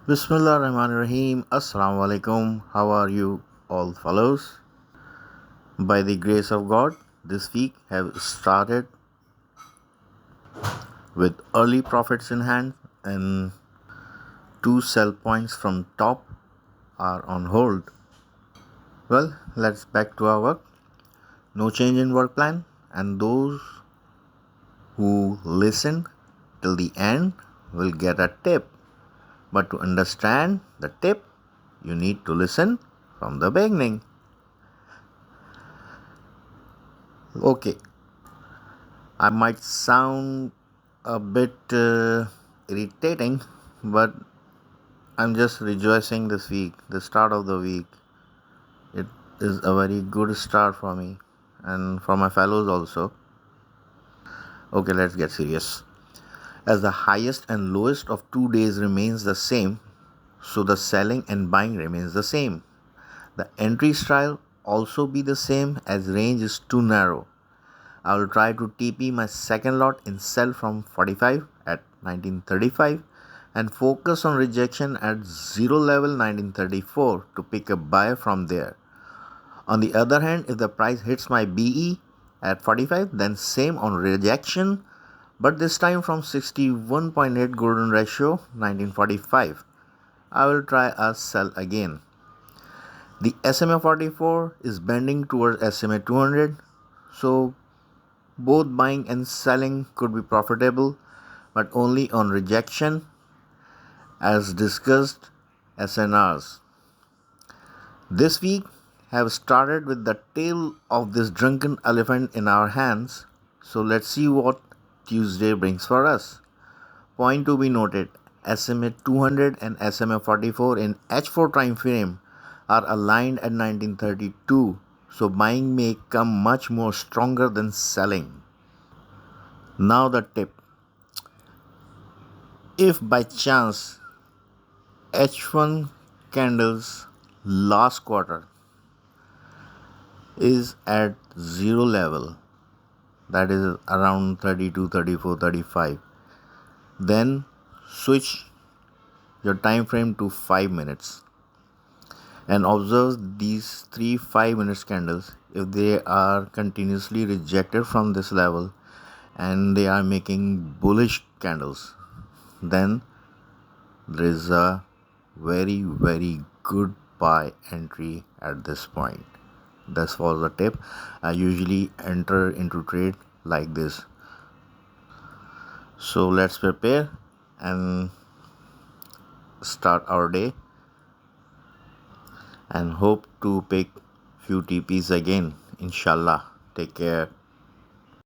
Bismillahirrahmanirrahim. Assalamu alaikum. How are you all fellows? By the grace of God, this week have started with early profits in hand and two sell points from top are on hold. Well, let's back to our work. No change in work plan, and those who listen till the end will get a tip. But to understand the tip, you need to listen from the beginning. Okay, I might sound a bit irritating, but I'm just rejoicing this week, the start of the week. It is a very good start for me and for my fellows also. Okay, let's get serious. As the highest and lowest of 2 days remains the same, so the selling and buying remains the same. The entry style also be the same as range is too narrow. I will try to TP my second lot in sell from 45 at 1935 and focus on rejection at 0 level 1934 to pick a buy from there. On the other hand, if the price hits my BE at 45, then same on rejection, but this time from 61.8 golden ratio 1945. I will try a sell again. The SMA 44 is bending towards SMA 200, so both buying and selling could be profitable, but only on rejection as discussed SNRs. This week have started with the tail of this drunken elephant in our hands, so let's see what Tuesday brings for us. Point to be noted, SMA 200 and SMA 44 in H4 time frame are aligned at 1932, so buying may come much more stronger than selling. Now the tip. If by chance H1 candles last quarter is at 0 level, that is around 32, 34, 35, then switch your time frame to 5 minutes and observe these 3 5 minutes candles. If they are continuously rejected from this level and they are making bullish candles, then there is a very good buy entry at this point. This was the tip. I usually enter into trade like this. So let's prepare and start our day and hope to pick few TPs again. Inshallah. Take care.